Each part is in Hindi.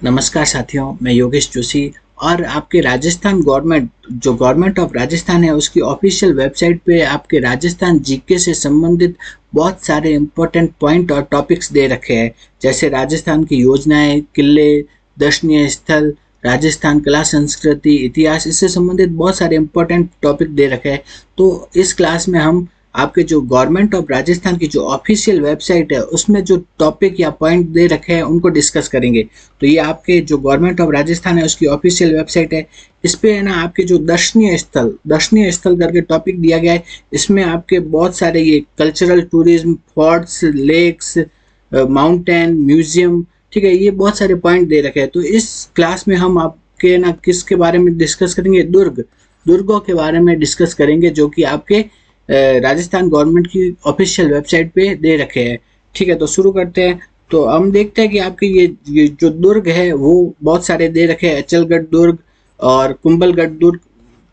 नमस्कार साथियों, मैं योगेश जोशी और आपके राजस्थान गवर्नमेंट ऑफ राजस्थान है उसकी ऑफिशियल वेबसाइट पे आपके राजस्थान जीके से संबंधित बहुत सारे इम्पोर्टेंट पॉइंट और टॉपिक्स दे रखे हैं। जैसे राजस्थान की योजनाएं, किले, दर्शनीय स्थल, राजस्थान कला संस्कृति, इतिहास, इससे संबंधित बहुत सारे इम्पोर्टेंट टॉपिक दे रखे हैं। तो इस क्लास में हम आपके जो गवर्नमेंट ऑफ राजस्थान की जो ऑफिशियल वेबसाइट है उसमें जो टॉपिक या पॉइंट दे रखे हैं उनको डिस्कस करेंगे। तो ये आपके जो गवर्नमेंट ऑफ राजस्थान है उसकी ऑफिशियल वेबसाइट है। इस पे है ना आपके जो दर्शनीय स्थल करके टॉपिक दिया गया है। इसमें आपके बहुत सारे ये cultural tourism, forts, lakes, mountain, museum, ठीक है, ये बहुत सारे पॉइंट दे रखे हैं। तो इस क्लास में हम आपके ना किसके बारे में डिस्कस करेंगे, दुर्गों के बारे में डिस्कस करेंगे, जो कि आपके राजस्थान गवर्नमेंट की ऑफिशियल वेबसाइट पे दे रखे हैं। ठीक है, तो शुरू करते हैं। तो हम देखते हैं कि आपके ये जो दुर्ग है वो बहुत सारे दे रखे हैं। अचलगढ़ दुर्ग और कुंभलगढ़ दुर्ग,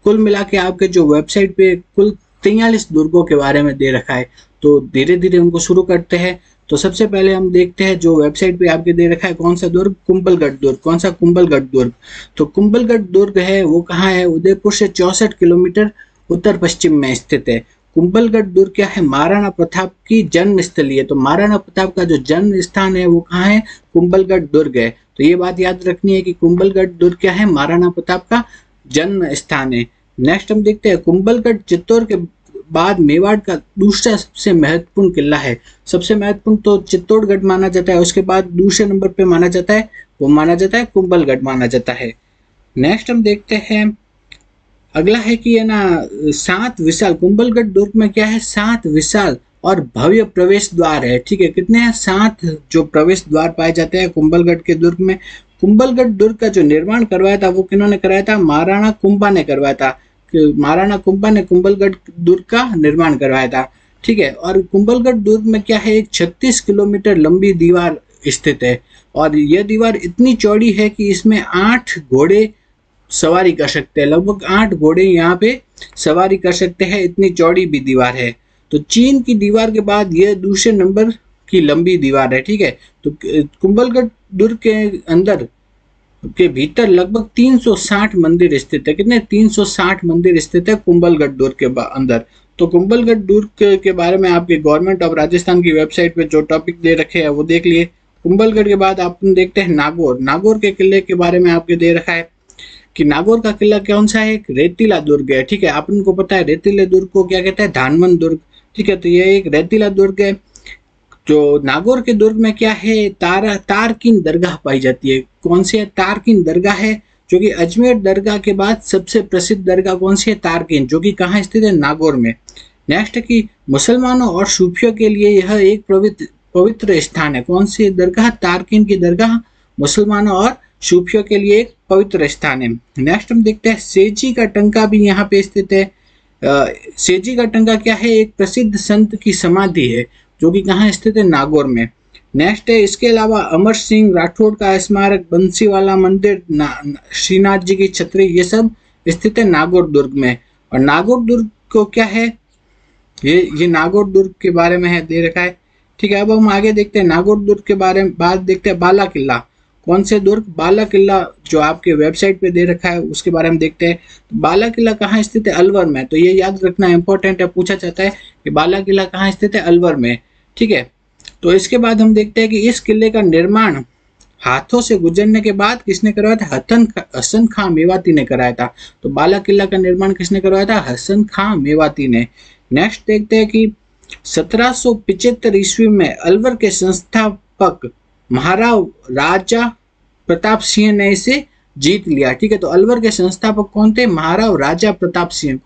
कुल मिला के आपके जो वेबसाइट पे कुल 43 दुर्गों के बारे में दे रखा है। तो धीरे धीरे उनको शुरू करते हैं। तो सबसे पहले हम देखते हैं जो वेबसाइट पे आपके दे रखा है कौन सा दुर्ग, कुंभलगढ़ दुर्ग। कौन सा? कुंभलगढ़ दुर्ग। तो कुंभलगढ़ दुर्ग है वो कहाँ है? उदयपुर से 64 किलोमीटर उत्तर पश्चिम में स्थित है। कुंभलगढ़ दुर्ग क्या है? महाराणा प्रताप की जन्म स्थली है। तो महाराणा प्रताप का जो जन्म स्थान है वो कहाँ है? कुंभलगढ़ दुर्ग है। तो ये बात याद रखनी है कि कुंभलगढ़ दुर्ग क्या है? महाराणा प्रताप का जन्म स्थान है। नेक्स्ट हम देखते हैं कुंभलगढ़ चित्तौड़ के बाद मेवाड़ का दूसरा सबसे महत्वपूर्ण किला है। सबसे महत्वपूर्ण तो चित्तौड़गढ़ माना जाता है, उसके बाद दूसरे नंबर पे माना जाता है कुंभलगढ़ माना जाता है। नेक्स्ट हम देखते हैं, अगला है कि है ना 7 विशाल, कुंभलगढ़ दुर्ग में क्या है? 7 विशाल और भव्य प्रवेश द्वार है। ठीक है, कितने हैं? 7 जो प्रवेश द्वार पाए जाते हैं कुंभलगढ़ के दुर्ग में। कुंभलगढ़ दुर्ग का जो निर्माण करवाया था वो किन्होंने कराया था? महाराणा कुंभा ने करवाया था। महाराणा कुंभा ने कुंभलगढ़ दुर्ग का निर्माण करवाया था। ठीक है, और कुंभलगढ़ दुर्ग में क्या है? एक 36 किलोमीटर लंबी दीवार स्थित है और यह दीवार इतनी चौड़ी है कि इसमें 8 घोड़े सवारी कर सकते हैं। लगभग 8 घोड़े यहाँ पे सवारी कर सकते हैं, इतनी चौड़ी भी दीवार है। तो चीन की दीवार के बाद यह दूसरे नंबर की लंबी दीवार है। ठीक है, तो कुंभलगढ़ दुर्ग के अंदर के भीतर लगभग 360 मंदिर स्थित है। कितने? 360 मंदिर स्थित है कुंभलगढ़ दुर्ग के अंदर। तो कुंभलगढ़ दुर्ग के बारे में आपके गवर्नमेंट ऑफ राजस्थान की वेबसाइट पे जो टॉपिक दे रखे हैं वो देख लिए। कुंभलगढ़ के बाद आप देखते हैं नागौर के किले के बारे में आपके दे रखा है कि नागौर का किला कौन सा है? एक रेतीला दुर्ग है। ठीक है, अपन को पता है रेतीले दुर्ग को क्या कहते हैं? धानवन दुर्ग। ठीक है, तो ये एक रेतीला दुर्ग है। जो नागौर के दुर्ग में क्या है? तारकीन दरगाह पाई जाती है। कौन सी है? तारकीन दरगाह है, जो कि अजमेर दरगाह के बाद सबसे प्रसिद्ध दरगाह कौन सी है? तारकीन, जो कि कहाँ स्थित है? नागौर में। नेक्स्ट है कि मुसलमानों और सूफियों के लिए यह एक पवित्र स्थान है। कौन सी दरगाह? तारकीन की दरगाह मुसलमानों और सूफियों के लिए एक पवित्र स्थान है। नेक्स्ट हम देखते हैं सेजी का टंका भी यहाँ पे स्थित है। सेजी का टंका क्या है? एक प्रसिद्ध संत की समाधि है, जो कि कहाँ स्थित है? नागौर में। नेक्स्ट है, इसके अलावा अमर सिंह राठौड़ का स्मारक, बंसीवाला मंदिर, श्रीनाथ जी की छतरी, ये सब स्थित है नागौर दुर्ग में। और नागौर दुर्ग को क्या है? ये नागौर दुर्ग के बारे में है, दे रखा है। ठीक है, अब हम आगे देखते हैं नागौर दुर्ग के बारे में। बात देखते हैं बाला किला। कौन से दुर्ग? बाला किला जो आपके वेबसाइट पे दे रखा है उसके बारे में देखते हैं। तो बाला किला कहाँ स्थित है? अलवर में। तो ये याद रखना इंपॉर्टेंट है, पूछा जाता है कि बाला किला कहाँ स्थित है? अलवर में। ठीक है, तो इसके बाद हम देखते हैं कि इस किले का निर्माण हाथों से गुजरने के बाद किसने करवाया था? हसन खां मेवाती ने कराया था। तो बाला किला का निर्माण किसने करवाया था? हसन खां मेवाती ने। नेक्स्ट देखते हैं कि 1775 ईस्वी में अलवर के संस्थापक महाराव राजा प्रताप सिंह ने इसे जीत लिया। ठीक है, तो अलवर के संस्थापक कौन थे? महाराव राजा प्रताप सिंह।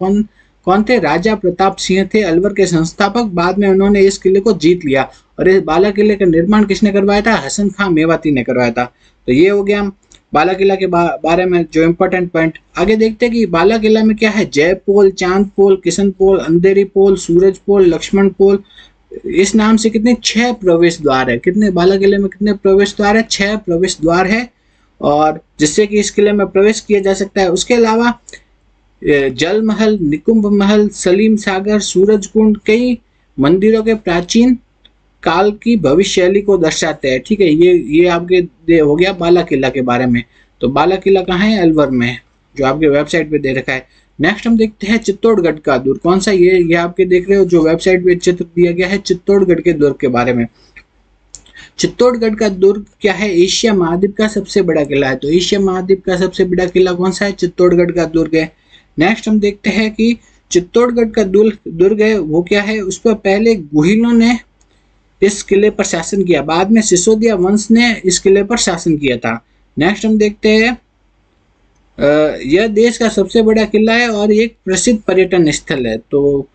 कौन थे? राजा प्रताप सिंह थे अलवर के संस्थापक। बाद में उन्होंने इस किले को जीत लिया और इस बाला किले का निर्माण किसने करवाया था? हसन खां मेवाती ने करवाया था। तो ये हो गया बाला किला के बारे में जो इम्पोर्टेंट पॉइंट। आगे देखते हैं कि बाला किला में क्या है? जय पोल, चांद पोल, किशन पोल, अंधेरी पोल, सूरज पोल, लक्ष्मण पोल, इस नाम से कितने? 6 प्रवेश द्वार है। कितने? बाला किले में कितने प्रवेश द्वार है? 6 प्रवेश द्वार है, और जिससे कि इस किले में प्रवेश किया जा सकता है। उसके अलावा जल महल, निकुंभ महल, सलीम सागर, सूरज कुंड, कई मंदिरों के प्राचीन काल की भविष्य शैली को दर्शाते हैं। ठीक है, ये आपके हो गया बाला किला के बारे में। तो बाला किला कहाँ है? अलवर में, जो आपके वेबसाइट पे दे रखा है। नेक्स्ट हम देखते हैं चित्तौड़गढ़ का दुर्ग। कौन सा? ये आपके देख रहे हो जो वेबसाइट पे चित्र दिया गया है चित्तौड़गढ़ के दुर्ग के बारे में। चित्तौड़गढ़ का दुर्ग क्या है? एशिया महाद्वीप का सबसे बड़ा किला है। तो एशिया महाद्वीप का सबसे बड़ा किला कौन सा है? चित्तौड़गढ़ का दुर्ग है। नेक्स्ट हम देखते हैं कि चित्तौड़गढ़ का दुर्ग है वो क्या है? उस पर पहले गुहिलों ने इस किले पर शासन किया, बाद में सिसोदिया वंश ने इस किले पर शासन किया था। नेक्स्ट हम देखते हैं यह देश का सबसे बड़ा किला है और एक प्रसिद्ध पर्यटन स्थल है। तो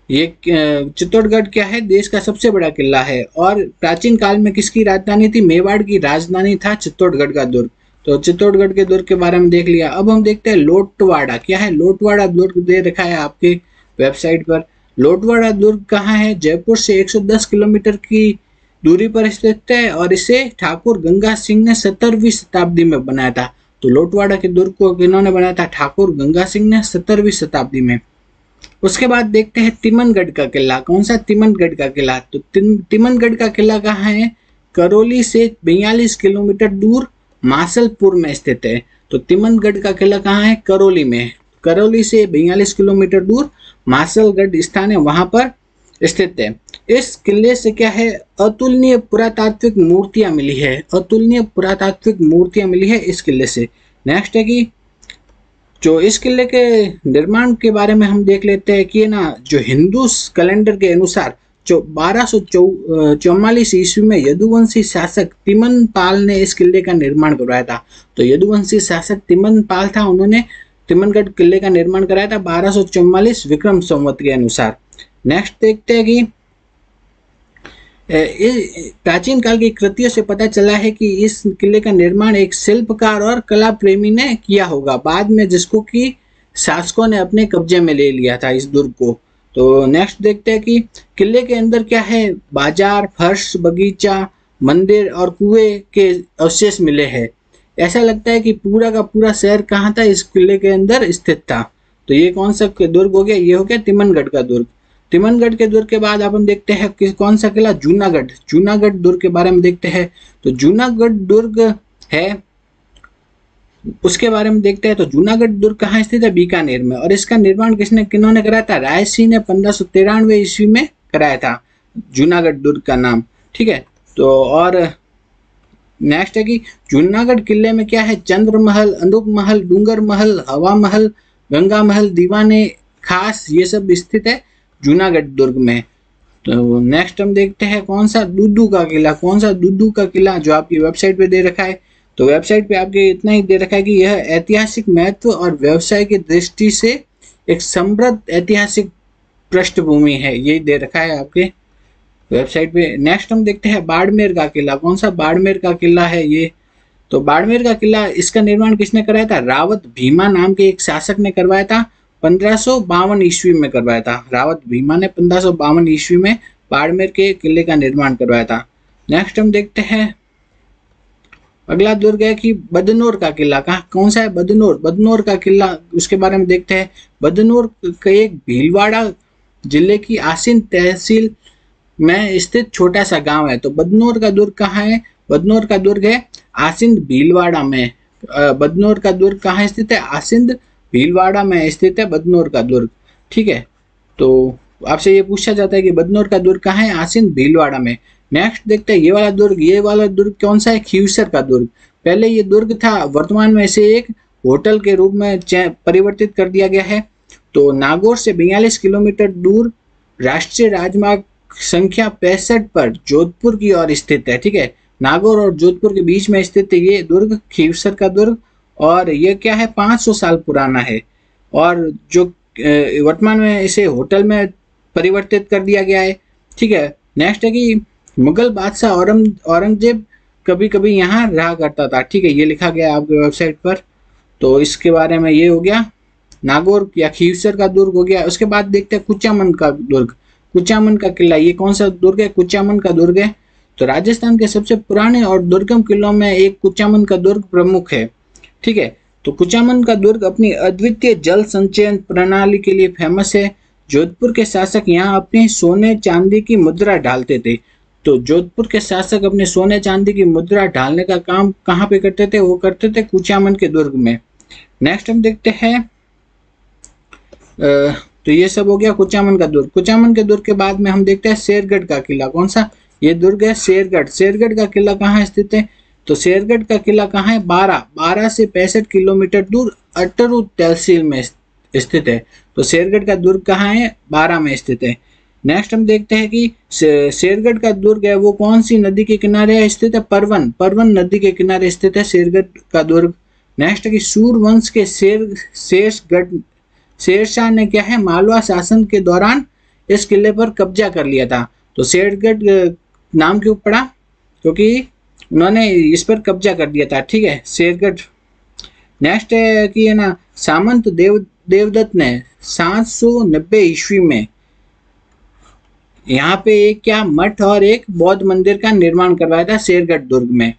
ये चित्तौड़गढ़ क्या है? देश का सबसे बड़ा किला है। और प्राचीन काल में किसकी राजधानी थी? मेवाड़ की राजधानी था चित्तौड़गढ़ का दुर्ग। तो चित्तौड़गढ़ के दुर्ग के बारे में देख लिया। अब हम देखते हैं लोटवाड़ा। क्या है? लोटवाड़ा दुर्ग दे रखा है आपके वेबसाइट पर। लोटवाड़ा दुर्ग कहाँ है? जयपुर से 110 किलोमीटर की दूरी पर स्थित है और इसे ठाकुर गंगा सिंह ने 17वीं शताब्दी में बनाया था। तो लोटवाड़ा के दुर्ग को किन्होंने बनाया था? ठाकुर गंगा सिंह ने 17वीं शताब्दी में। उसके बाद देखते हैं तिमनगढ़ का किला। कौन सा? तिमनगढ़ का किला। तो तिमनगढ़ का किला कहाँ है? करौली से 42 किलोमीटर दूर मासलपुर में स्थित है। तो तिमनगढ़ का किला कहाँ है? करौली में। करौली से 42 किलोमीटर दूर मासलगढ़ स्थान है, वहां पर स्थित है। इस किले से क्या है? अतुलनीय पुरातात्विक मूर्तियां मिली है। अतुलनीय पुरातात्विक मूर्तियां मिली है इस किले से। नेक्स्ट है कि जो इस किले के निर्माण के बारे में हम देख लेते हैं कि ना, जो हिंदू कैलेंडर के अनुसार जो 1244 ईस्वी में यदुवंशी शासक तिमनपाल ने इस किले का निर्माण करवाया था। तो यदुवंशी शासक तिमनपाल था, उन्होंने तिमनगढ़ किले का निर्माण कराया था 1244 विक्रम संवत के अनुसार। नेक्स्ट देखते हैं कि प्राचीन काल की कृतियों से पता चला है कि इस किले का निर्माण एक शिल्पकार और कला प्रेमी ने किया होगा, बाद में जिसको कि शासकों ने अपने कब्जे में ले लिया था इस दुर्ग को। तो नेक्स्ट देखते हैं कि किले के अंदर क्या है? बाजार, फर्श, बगीचा, मंदिर और कुएं के अवशेष मिले हैं। ऐसा लगता है कि पूरा का पूरा शहर कहाँ था? इस किले के अंदर स्थित था। तो ये कौन सा दुर्ग हो गया? ये हो गया तिमनगढ़ का दुर्ग। तिमनगढ़ के दुर्ग के बाद अपन देखते हैं कि कौन सा किला? जूनागढ़। जूनागढ़ दुर्ग के बारे में देखते हैं। तो जूनागढ़ दुर्ग है, उसके बारे में देखते हैं। तो जूनागढ़ दुर्ग कहाँ स्थित है? बीकानेर में। और इसका निर्माण किन्होंने कराया था? राय सिंह ने 1593 ईस्वी में कराया था जूनागढ़ दुर्ग का नाम। ठीक है। तो और नेक्स्ट है कि जूनागढ़ किले में क्या है? चंद्र महल, अनूप महल, डूंगर महल, हवा महल, गंगा महल, दीवाने खास, ये सब स्थित है जूनागढ़ दुर्ग में। तो नेक्स्ट हम देखते हैं कौन सा? दुद्दू का किला। कौन सा? दुद्दू का किला, जो आपकी वेबसाइट पे दे रखा है। तो वेबसाइट पे आपके इतना ही दे रखा है कि यह ऐतिहासिक महत्व और व्यवसाय की दृष्टि से एक समृद्ध ऐतिहासिक पृष्ठभूमि है, ये दे रखा है आपके वेबसाइट पे। नेक्स्ट हम देखते हैं बाड़मेर का किला। कौन सा? बाड़मेर का किला है ये। तो बाड़मेर का किला, इसका निर्माण किसने कराया था? रावत भीमा नाम के एक शासक ने करवाया था। 1552 ईस्वी में करवाया था। रावत भीमा ने 1552 ईस्वी में बाड़मेर के किले का निर्माण करवाया था। नेक्स्ट हम देखते हैं अगला दुर्ग है कि बदनौर का किला। कहाँ? कौन सा है? बदनौर। बदनौर का किला, उसके बारे में देखते हैं। बदनौर का एक भीलवाड़ा जिले की आसीन तहसील में स्थित छोटा सा गांव है। तो बदनौर का दुर्ग कहाँ है? बदनौर का दुर्ग है आसिंद भीलवाड़ा में। बदनौर का दुर्ग कहाँ स्थित है? आसिंद भीलवाड़ा में स्थित है बदनौर का दुर्ग। ठीक है। तो आपसे ये पूछा जाता है कि बदनौर का दुर्ग कहाँ है? आसिंद भीलवाड़ा में। नेक्स्ट देखते हैं ये वाला दुर्ग। ये वाला दुर्ग कौन सा है? खीवसर का दुर्ग। पहले ये दुर्ग था, वर्तमान में इसे एक होटल के रूप में परिवर्तित कर दिया गया है। तो नागौर से 42 किलोमीटर दूर राष्ट्रीय राजमार्ग संख्या 65 पर जोधपुर की ओर स्थित है। ठीक है। नागौर और जोधपुर के बीच में स्थित है ये दुर्ग, खीवसर का दुर्ग। और ये क्या है? 500 साल पुराना है और जो वर्तमान में इसे होटल में परिवर्तित कर दिया गया है। ठीक है। नेक्स्ट है कि मुगल बादशाह औरंगजेब कभी कभी यहाँ रहा करता था। ठीक है, ये लिखा गया है आपके वेबसाइट पर। तो इसके बारे में ये हो गया नागौर या खीवसर का दुर्ग हो गया। उसके बाद देखते हैं कुचामन का दुर्ग। कुचामन का किला, ये कौन सा दुर्ग है? कुचामन का दुर्ग है। तो राजस्थान के सबसे पुराने और दुर्गम किलों में एक कुचामन का दुर्ग प्रमुख है। ठीक है। तो कुचामन का दुर्ग अपनी अद्वितीय जल संचयन प्रणाली के लिए फेमस है। जोधपुर के शासक यहाँ अपने सोने चांदी की मुद्रा डालते थे। तो जोधपुर के शासक अपने सोने चांदी की मुद्रा ढालने का काम कहाँ पे करते थे? वो करते थे कुचामन के दुर्ग में। नेक्स्ट हम देखते हैं, तो ये सब हो गया कुचामन का दुर्ग। कुचामन के दुर्ग के बाद में हम देखते हैं शेरगढ़ का किला। कौन सा? ये दुर्ग है शेरगढ़। शेरगढ़ का किला कहाँ स्थित है? तो शेरगढ़ का किला कहाँ है? 12 से 65 किलोमीटर दूर अटरू तहसील में स्थित है। तो शेरगढ़ का दुर्ग कहाँ है? 12 में स्थित है। नेक्स्ट हम देखते हैं कि शेरगढ़ का दुर्ग है वो कौन सी नदी के किनारे स्थित है? परवन। परवन नदी के किनारे स्थित है शेरगढ़ का दुर्ग। नेक्स्ट कि सूरवंश के शेरशाह ने क्या है, मालवा शासन के दौरान इस किले पर कब्जा कर लिया था। तो शेरगढ़ नाम क्यों पड़ा? क्योंकि उन्होंने इस पर कब्जा कर दिया था। ठीक है, शेरगढ़। नेक्स्ट है कि है ना, सामंत देवदत्त ने 790 ईस्वी में यहाँ पे एक क्या मठ और एक बौद्ध मंदिर का निर्माण करवाया था शेरगढ़ दुर्ग में।